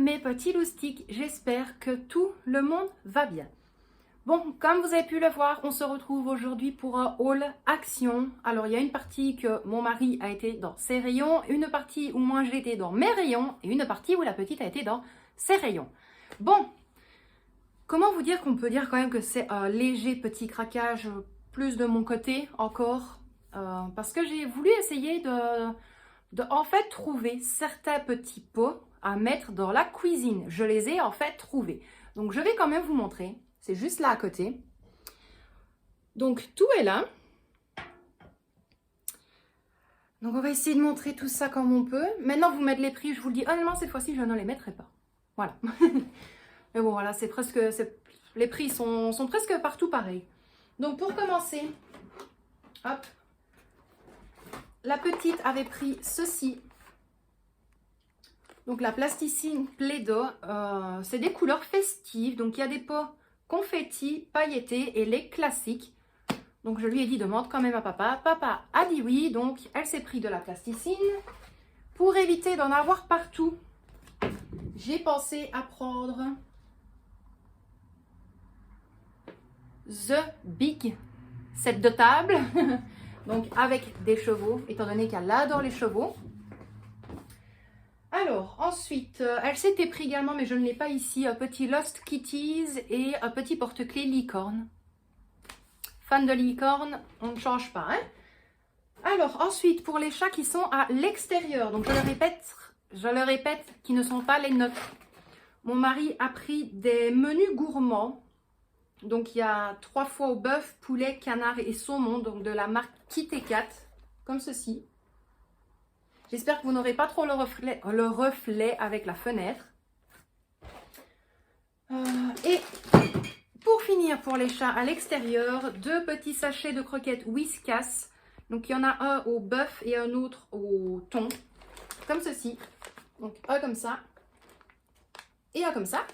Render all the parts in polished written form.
mes petits loustiques, j'espère que tout le monde va bien. Bon, comme vous avez pu le voir, on se retrouve aujourd'hui pour un haul action. Alors il y a une partie que mon mari a été dans ses rayons, une partie où moi j'ai été dans mes rayons et une partie où la petite a été dans ses rayons. Bon, comment vous dire qu'on peut dire quand même que c'est un léger petit craquage plus de mon côté encore parce que j'ai voulu essayer de en fait trouver certains petits pots à mettre dans la cuisine. Je les ai en fait trouvés. Donc je vais quand même vous montrer. C'est juste là à côté. Donc tout est là. Donc on va essayer de montrer tout ça comme on peut. Maintenant vous mettre les prix, je vous le dis honnêtement cette fois-ci je ne les mettrai pas. Voilà. Mais bon voilà, c'est presque, les prix sont presque partout pareils. Donc pour commencer, hop, la petite avait pris ceci. Donc la plasticine Play-Doh, c'est des couleurs festives. Donc il y a des pots confetti, pailletés et les classiques. Donc je lui ai dit demande quand même à papa. Papa a dit oui, donc elle s'est pris de la plasticine. Pour éviter d'en avoir partout, j'ai pensé à prendre The Big set de table. Donc avec des chevaux, étant donné qu'elle adore les chevaux. Alors, ensuite, elle s'était pris également, mais je ne l'ai pas ici, un petit Lost Kitties et un petit porte-clés licorne. Fan de licorne, on ne change pas. Hein? Alors, ensuite, pour les chats qui sont à l'extérieur, donc je le répète, qui ne sont pas les nôtres. Mon mari a pris des menus gourmands. Donc, il y a 3 fois au bœuf, poulet, canard et saumon, donc de la marque Kitty Cat, comme ceci. J'espère que vous n'aurez pas trop le reflet avec la fenêtre. Et pour finir, pour les chats à l'extérieur, 2 petits sachets de croquettes Whiskas. Donc il y en a un au bœuf et un autre au thon, comme ceci. Donc un comme ça et un comme ça.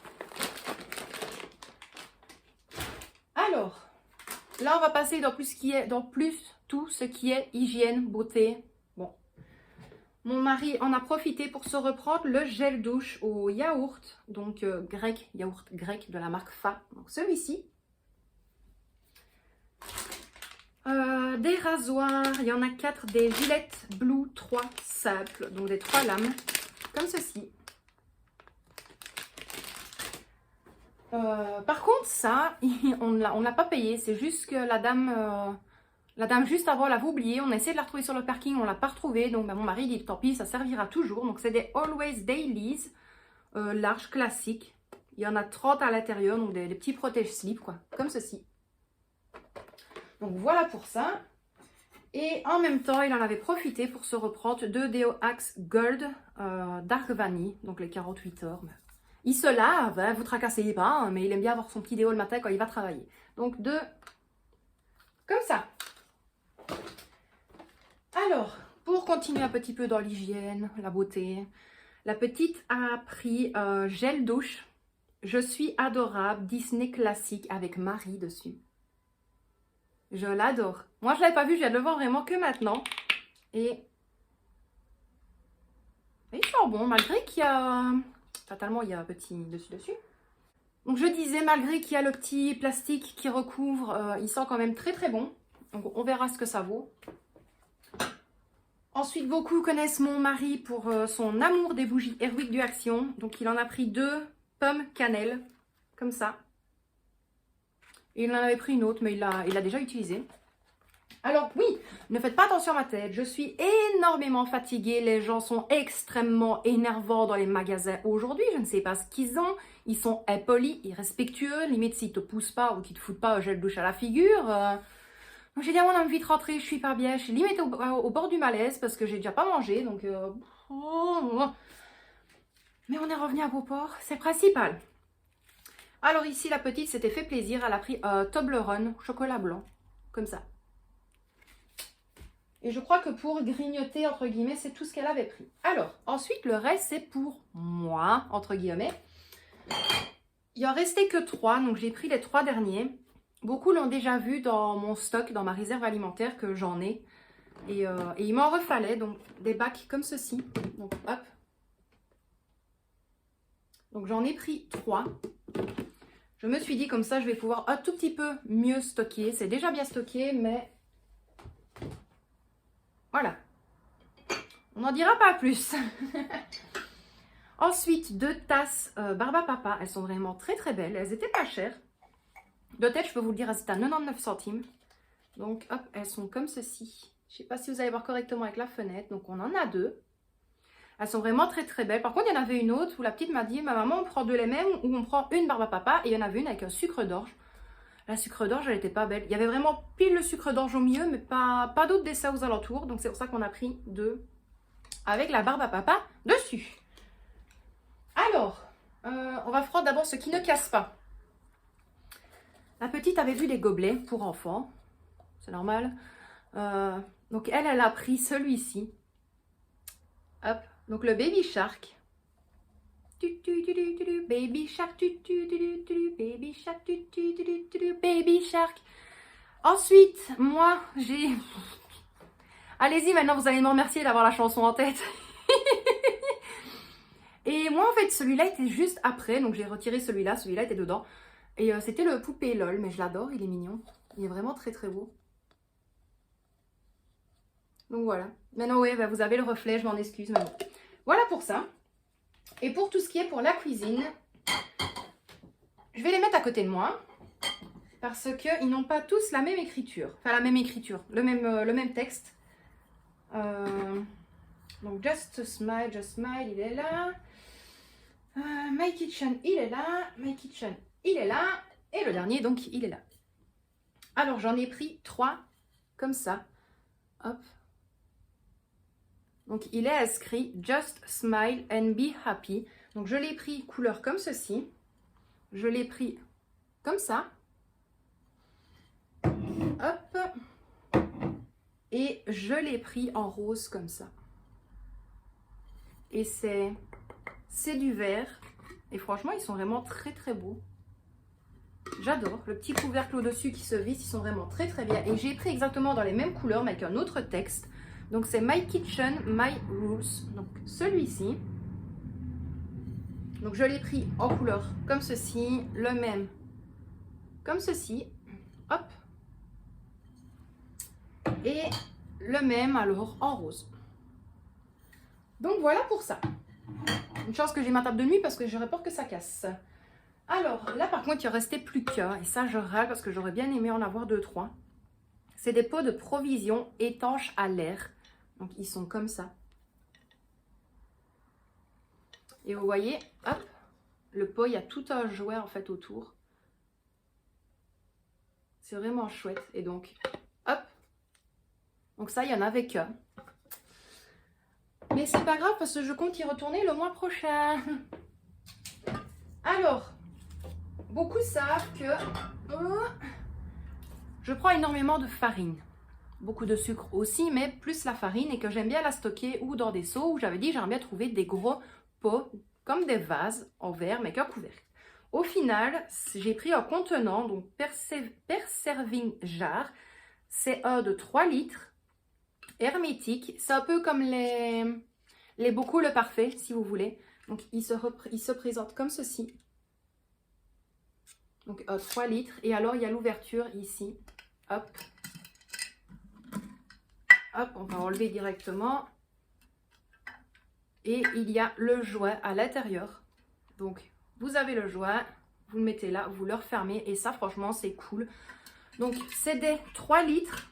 Alors, là on va passer dans tout ce qui est hygiène, beauté. Bon. Mon mari en a profité pour se reprendre le gel douche au yaourt, donc yaourt grec de la marque Fa, donc celui-ci. Des rasoirs, il y en a 4, des Gillette Blue 3 simples, donc des 3 lames, comme ceci. Par contre, ça, on ne l'a pas payé, c'est juste que la dame juste avant l'avait oublié, on a essayé de la retrouver sur le parking, on ne l'a pas retrouvée, donc mon mari dit tant pis, ça servira toujours. Donc c'est des Always Dailies, larges, classiques. Il y en a 30 à l'intérieur, donc des petits protège-slips, quoi, comme ceci. Donc voilà pour ça. Et en même temps, il en avait profité pour se reprendre 2 Deo Axe Gold Dark Vanille, donc les 48 heures. Il se lave, hein, vous tracassez pas, hein, mais il aime bien avoir son petit déo le matin quand il va travailler. Donc 2 comme ça. Alors, pour continuer un petit peu dans l'hygiène, la beauté, la petite a pris gel douche. Je suis adorable, Disney classique avec Marie dessus. Je l'adore. Moi, je ne l'avais pas vu, je viens de le voir vraiment que maintenant. Et il sent bon, malgré qu'il y a... Fatalement, il y a un petit dessus. Donc, je disais, malgré qu'il y a le petit plastique qui recouvre, il sent quand même très très bon. Donc, on verra ce que ça vaut. Ensuite, beaucoup connaissent mon mari pour son amour des bougies Airwick du Action. Donc, il en a pris 2 pommes cannelle, comme ça. Et il en avait pris une autre, mais il l'a déjà utilisée. Alors, oui, ne faites pas attention à ma tête. Je suis énormément fatiguée. Les gens sont extrêmement énervants dans les magasins aujourd'hui. Je ne sais pas ce qu'ils ont. Ils sont impolis, irrespectueux. Limite, s'ils ne te poussent pas ou qu'ils ne te foutent pas un gel douche à la figure. Donc j'ai dit à mon homme, vite rentrer, je suis pas bien. Je suis limite au bord du malaise parce que j'ai déjà pas mangé. Donc, mais on est revenu à Beauport, c'est principal. Alors ici, la petite s'était fait plaisir. Elle a pris Toblerone, chocolat blanc, comme ça. Et je crois que pour grignoter, entre guillemets, c'est tout ce qu'elle avait pris. Alors, ensuite, le reste, c'est pour moi, entre guillemets. Il en restait que 3, donc j'ai pris les 3 derniers. Beaucoup l'ont déjà vu dans mon stock, dans ma réserve alimentaire que j'en ai. Et il m'en refallait, donc des bacs comme ceci. Donc hop. Donc j'en ai pris 3. Je me suis dit comme ça, je vais pouvoir un tout petit peu mieux stocker. C'est déjà bien stocké, mais voilà. On n'en dira pas plus. Ensuite, 2 tasses Barbapapa. Elles sont vraiment très très belles. Elles étaient pas chères. De tête, je peux vous le dire, elles étaient à 99 centimes. Donc, hop, elles sont comme ceci. Je ne sais pas si vous allez voir correctement avec la fenêtre. Donc, on en a 2. Elles sont vraiment très très belles. Par contre, il y en avait une autre où la petite m'a dit, ma maman, on prend 2 les mêmes ou on prend une Barbapapa. Et il y en avait une avec un sucre d'orge. La sucre d'orge, elle n'était pas belle. Il y avait vraiment pile le sucre d'orge au milieu, mais pas d'autres dessins aux alentours. Donc, c'est pour ça qu'on a pris 2 avec la Barbapapa dessus. Alors, on va prendre d'abord ce qui ne casse pas. La petite avait vu des gobelets pour enfants. C'est normal. Donc, elle a pris celui-ci. Hop. Donc, le Baby Shark. Baby Shark. Baby Shark. Baby Shark. Ensuite, moi, j'ai... Allez-y, maintenant, vous allez me remercier d'avoir la chanson en tête. Et moi, en fait, celui-là était juste après. Donc, j'ai retiré celui-là. Celui-là était dedans. Et c'était le poupée LOL. Mais je l'adore, il est mignon. Il est vraiment très, très beau. Donc, voilà. Maintenant, ouais, bah, vous avez le reflet. Je m'en excuse. Mais bon. Voilà pour ça. Et pour tout ce qui est pour la cuisine, je vais les mettre à côté de moi. Parce qu'ils n'ont pas tous la même écriture. Enfin, la même écriture. Le même texte. Donc, Just Smile, il est là. My Kitchen, il est là. My Kitchen, il est là. Et le dernier, donc, il est là. Alors, j'en ai pris 3 comme ça. Hop. Donc, il est inscrit Just Smile and Be Happy. Donc, je l'ai pris couleur comme ceci. Je l'ai pris comme ça. Hop. Et je l'ai pris en rose comme ça. Et c'est du vert. Et franchement, ils sont vraiment très très beaux. J'adore. Le petit couvercle au-dessus qui se visse, ils sont vraiment très très bien. Et j'ai pris exactement dans les mêmes couleurs, mais avec un autre texte. Donc c'est My Kitchen, My Rules. Donc celui-ci. Donc je l'ai pris en couleur comme ceci. Le même comme ceci. Hop. Et le même alors en rose. Donc voilà pour ça. Une chance que j'ai ma table de nuit parce que j'aurais peur que ça casse. Alors là par contre il ne restait plus qu'un. Et ça je râle parce que j'aurais bien aimé en avoir 2-3. C'est des pots de provisions étanches à l'air. Donc ils sont comme ça. Et vous voyez, hop, le pot, il y a tout un jouet en fait autour. C'est vraiment chouette. Et donc, hop. Donc ça, il y en avait qu'un. Mais c'est pas grave parce que je compte y retourner le mois prochain. Alors, beaucoup savent que je prends énormément de farine. Beaucoup de sucre aussi, mais plus la farine et que j'aime bien la stocker ou dans des seaux où j'avais dit j'aimerais bien trouver des gros pots comme des vases en verre mais qu'un couvercle. Au final, j'ai pris un contenant, donc Perserving Jar. C'est un de 3 litres, hermétique. C'est un peu comme les Bocaux le Parfait, si vous voulez. Donc, il se présente comme ceci. Donc, 3 litres. Et alors, il y a l'ouverture ici. Hop. Hop, on va enlever directement. Et il y a le jouet à l'intérieur. Donc, vous avez le jouet, vous le mettez là, vous le refermez. Et ça, franchement, c'est cool. Donc, c'est des 3 litres.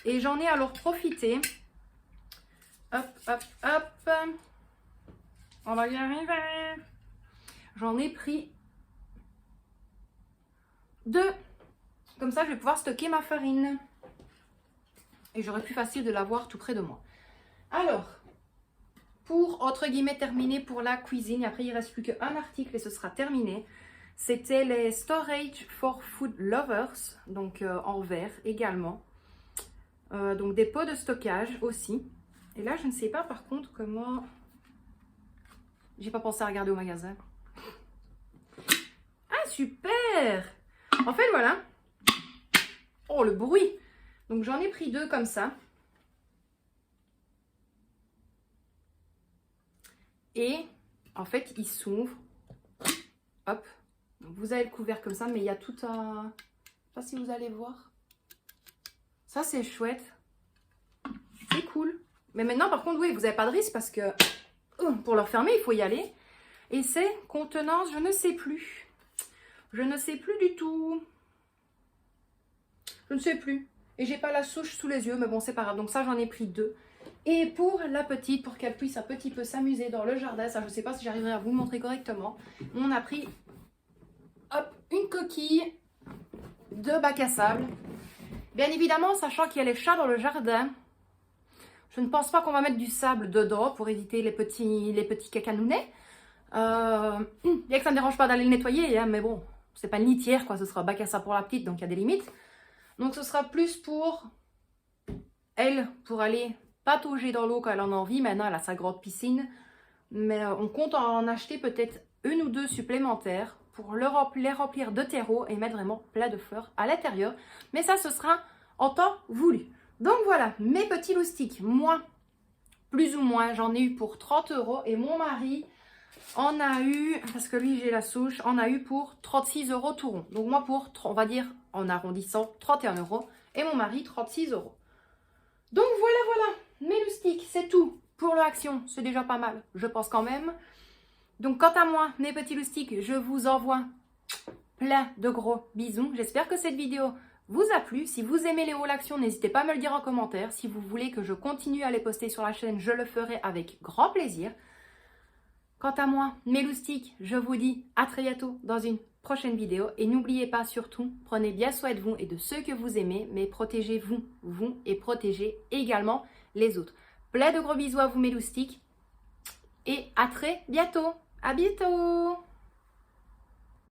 Et j'en ai alors profité. Hop, hop, hop. On va y arriver. J'en ai pris 2. Comme ça, je vais pouvoir stocker ma farine. Et j'aurai plus facile de l'avoir tout près de moi. Alors, pour, entre guillemets, terminer pour la cuisine, et après il ne reste plus qu'un article et ce sera terminé. C'était les Storage for Food Lovers, donc en verre également. Donc des pots de stockage aussi. Et là, je ne sais pas par contre comment... J'ai pas pensé à regarder au magasin. Ah, super! En fait, voilà. Oh, le bruit! Donc j'en ai pris 2 comme ça. Et en fait, ils s'ouvrent Hop. Donc, vous avez le couvert comme ça, mais il y a tout un... Je sais pas si vous allez voir. Ça, c'est chouette. C'est cool. Mais maintenant, par contre, oui, vous n'avez pas de risque parce que pour le refermer, il faut y aller. Et c'est contenance, je ne sais plus. Je ne sais plus du tout. Je ne sais plus. Et j'ai pas la souche sous les yeux, mais bon, c'est pas grave. Donc ça, j'en ai pris 2. Et pour la petite, pour qu'elle puisse un petit peu s'amuser dans le jardin, ça, je ne sais pas si j'arriverai à vous le montrer correctement. On a pris, hop, une coquille de bac à sable. Bien évidemment, sachant qu'il y a les chats dans le jardin, je ne pense pas qu'on va mettre du sable dedans pour éviter les petits cacanounets. Bien que ça ne me dérange pas d'aller le nettoyer, hein, mais bon, c'est pas une litière, quoi. Ce sera bac à sable pour la petite, donc il y a des limites. Donc ce sera plus pour elle, pour aller patauger dans l'eau quand elle en a envie. Maintenant, elle a sa grande piscine. Mais on compte en acheter peut-être 1 ou 2 supplémentaires pour les remplir de terreau et mettre vraiment plein de fleurs à l'intérieur. Mais ça, ce sera en temps voulu. Donc voilà, mes petits loustiques. Moi, plus ou moins, j'en ai eu pour 30 €. Et mon mari en a eu, parce que lui, j'ai la souche, en a eu pour 36 € tout rond. Donc moi, pour, on va dire, en arrondissant, 31 €. Et mon mari, 36 €. Donc voilà, mes loustiques, c'est tout. Pour l'action, c'est déjà pas mal, je pense quand même. Donc quant à moi, mes petits loustiques, je vous envoie plein de gros bisous. J'espère que cette vidéo vous a plu. Si vous aimez les hauls actions, n'hésitez pas à me le dire en commentaire. Si vous voulez que je continue à les poster sur la chaîne, je le ferai avec grand plaisir. Quant à moi, mes loustiques, je vous dis à très bientôt dans une prochaine vidéo. Et n'oubliez pas surtout, prenez bien soin de vous et de ceux que vous aimez, mais protégez-vous, vous, et protégez également les autres. Plein de gros bisous à vous mes loustiques et à très bientôt. À bientôt.